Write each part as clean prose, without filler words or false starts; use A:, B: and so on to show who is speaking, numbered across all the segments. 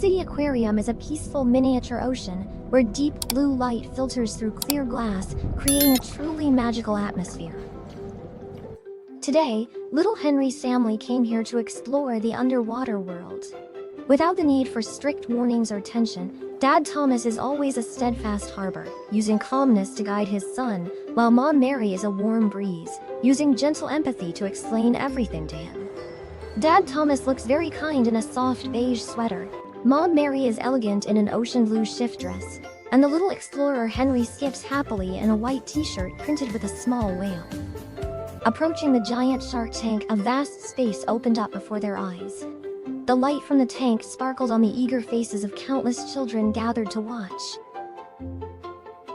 A: city aquarium is a peaceful miniature ocean where deep blue light filters through clear glass, creating a truly magical atmosphere. Today, little Henry's family came here to explore the underwater world. Without the need for strict warnings or tension, Dad Thomas is always a steadfast harbor, using calmness to guide his son, while Mom Mary is a warm breeze, using gentle empathy to explain everything to him. Dad Thomas looks very kind in a soft beige sweater. Mom Mary is elegant in an ocean blue shift dress, and the little explorer Henry skips happily in a white t-shirt printed with a small whale. Approaching the giant shark tank, a vast space opened up before their eyes. The light from the tank sparkled on the eager faces of countless children gathered to watch.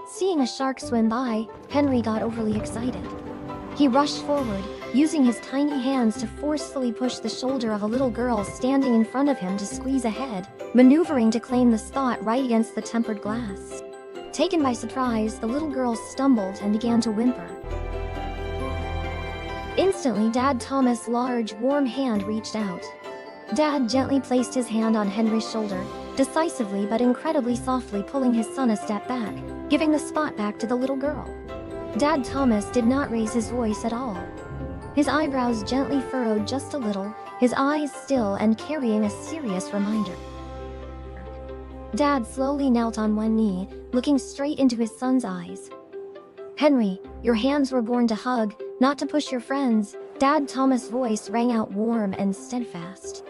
A: Seeing a shark swim by, Henry got overly excited. He rushed forward, using his tiny hands to forcefully push the shoulder of a little girl standing in front of him to squeeze ahead, maneuvering to claim the spot right against the tempered glass. Taken by surprise, the little girl stumbled and began to whimper. Instantly, Dad Thomas' large, warm hand reached out. Dad gently placed his hand on Henry's shoulder, decisively but incredibly softly pulling his son a step back, giving the spot back to the little girl. Dad Thomas did not raise his voice at all. His eyebrows gently furrowed just a little, his eyes still and carrying a serious reminder. Dad slowly knelt on one knee, looking straight into his son's eyes. "Henry, your hands were born to hug, not to push your friends." Dad Thomas' voice rang out warm and steadfast.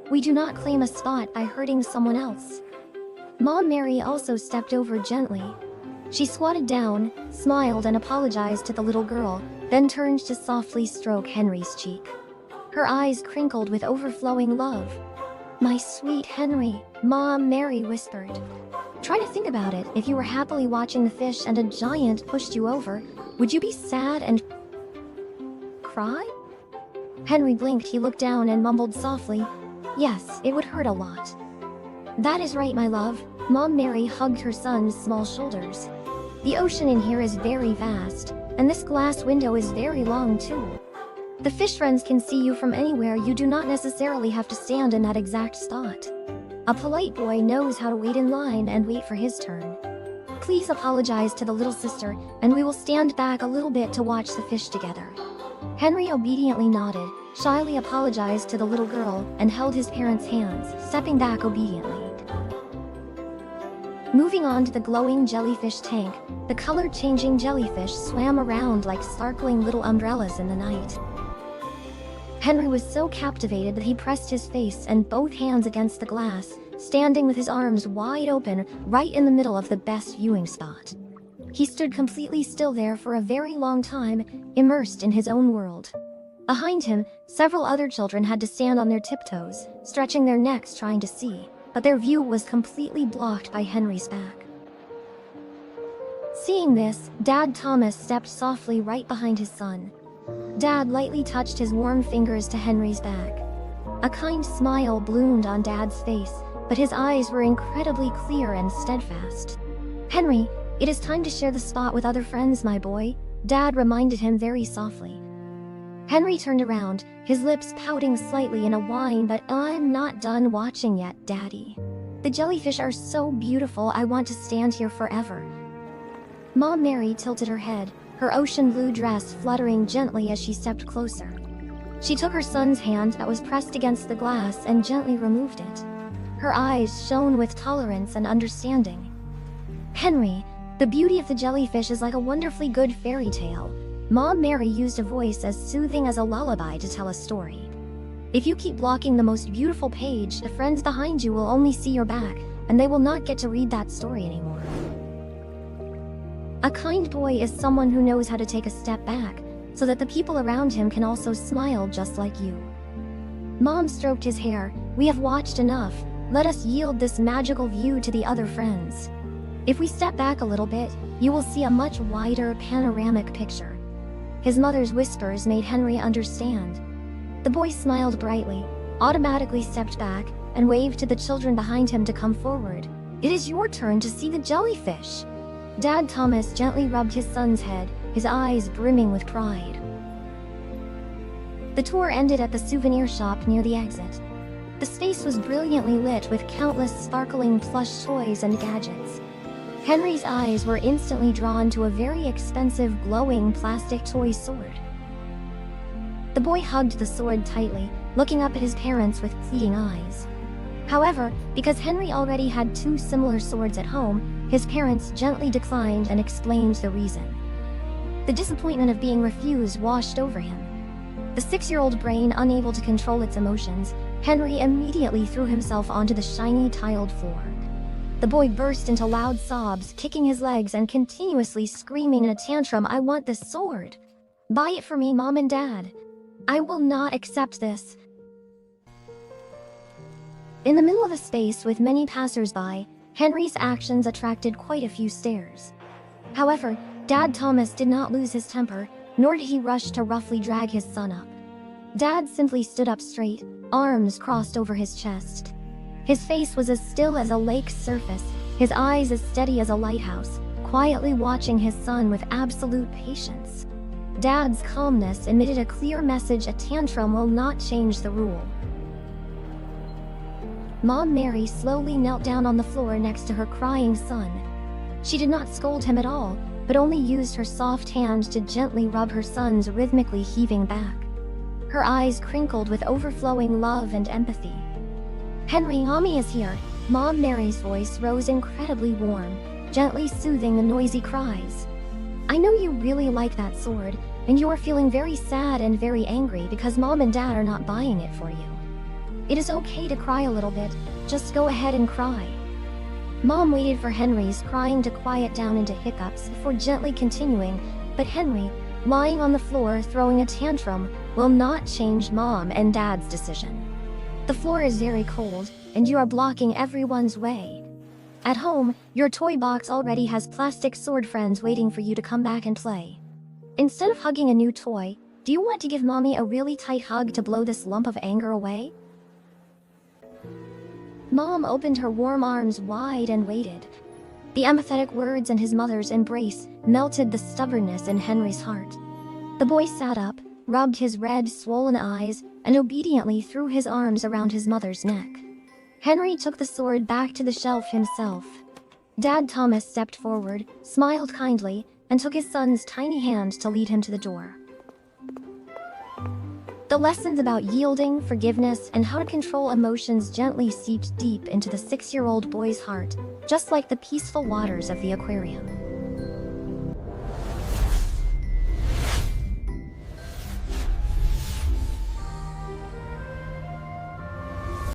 A: "We do not claim a spot by hurting someone else." Mom Mary also stepped over gently. She squatted down, smiled and apologized to the little girl, then turned to softly stroke Henry's cheek. Her eyes crinkled with overflowing love. "My sweet Henry," Mom Mary whispered. "Try to think about it. If you were happily watching the fish and a giant pushed you over, would you be sad and cry?" Henry blinked. He looked down and mumbled softly, "Yes, it would hurt a lot." "That is right, my love." Mom Mary hugged her son's small shoulders. "The ocean in here is very vast, and this glass window is very long too. The fish friends can see you from anywhere. You do not necessarily have to stand in that exact spot. A polite boy knows how to wait in line and wait for his turn. Please apologize to the little sister, and we will stand back a little bit to watch the fish together." Henry obediently nodded, shyly apologized to the little girl, and held his parents' hands, stepping back obediently. Moving on to the glowing jellyfish tank, the color-changing jellyfish swam around like sparkling little umbrellas in the night. Henry was so captivated that he pressed his face and both hands against the glass, standing with his arms wide open right in the middle of the best viewing spot. He stood completely still there for a very long time, immersed in his own world. Behind him, several other children had to stand on their tiptoes, stretching their necks trying to see, but their view was completely blocked by Henry's back. Seeing this, Dad Thomas stepped softly right behind his son. Dad lightly touched his warm fingers to Henry's back. A kind smile bloomed on Dad's face, but his eyes were incredibly clear and steadfast. "Henry, it is time to share the spot with other friends, my boy," Dad reminded him very softly. Henry turned around, his lips pouting slightly in a whine, "But I'm not done watching yet, Daddy. The jellyfish are so beautiful, I want to stand here forever." Mom Mary tilted her head, her ocean blue dress fluttering gently as she stepped closer. She took her son's hand that was pressed against the glass and gently removed it. Her eyes shone with tolerance and understanding. "Henry, the beauty of the jellyfish is like a wonderfully good fairy tale." Mom Mary used a voice as soothing as a lullaby to tell a story. "If you keep blocking the most beautiful page, the friends behind you will only see your back, and they will not get to read that story anymore. A kind boy is someone who knows how to take a step back, so that the people around him can also smile just like you." Mom stroked his hair. "We have watched enough. Let us yield this magical view to the other friends. If we step back a little bit, you will see a much wider panoramic picture." His mother's whispers made Henry understand. The boy smiled brightly, automatically stepped back, and waved to the children behind him to come forward. "It is your turn to see the jellyfish." Dad Thomas gently rubbed his son's head, his eyes brimming with pride. The tour ended at the souvenir shop near the exit. The space was brilliantly lit with countless sparkling plush toys and gadgets. Henry's eyes were instantly drawn to a very expensive glowing plastic toy sword. The boy hugged the sword tightly, looking up at his parents with pleading eyes. However, because Henry already had 2 similar swords at home, his parents gently declined and explained the reason. The disappointment of being refused washed over him. The 6-year-old brain unable to control its emotions, Henry immediately threw himself onto the shiny tiled floor. The boy burst into loud sobs, kicking his legs and continuously screaming in a tantrum, "I want this sword! Buy it for me, Mom and Dad! I will not accept this!" In the middle of a space with many passers-by, Henry's actions attracted quite a few stares. However, Dad Thomas did not lose his temper, nor did he rush to roughly drag his son up. Dad simply stood up straight, arms crossed over his chest. His face was as still as a lake's surface, his eyes as steady as a lighthouse, quietly watching his son with absolute patience. Dad's calmness emitted a clear message: a tantrum will not change the rule. Mom Mary slowly knelt down on the floor next to her crying son. She did not scold him at all, but only used her soft hand to gently rub her son's rhythmically heaving back. Her eyes crinkled with overflowing love and empathy. "Henry, Mommy is here." Mom Mary's voice rose incredibly warm, gently soothing the noisy cries. "I know you really like that sword, and you are feeling very sad and very angry because Mom and Dad are not buying it for you. It is okay to cry a little bit, just go ahead and cry." Mom waited for Henry's crying to quiet down into hiccups before gently continuing, "But Henry, lying on the floor throwing a tantrum will not change Mom and Dad's decision. The floor is very cold, and you are blocking everyone's way. At home, your toy box already has plastic sword friends waiting for you to come back and play. Instead of hugging a new toy, do you want to give Mommy a really tight hug to blow this lump of anger away?" Mom opened her warm arms wide and waited. The empathetic words and his mother's embrace melted the stubbornness in Henry's heart. The boy sat up, rubbed his red, swollen eyes, and obediently threw his arms around his mother's neck. Henry took the sword back to the shelf himself. Dad Thomas stepped forward, smiled kindly, and took his son's tiny hand to lead him to the door. The lessons about yielding, forgiveness, and how to control emotions gently seeped deep into the 6-year-old boy's heart, just like the peaceful waters of the aquarium.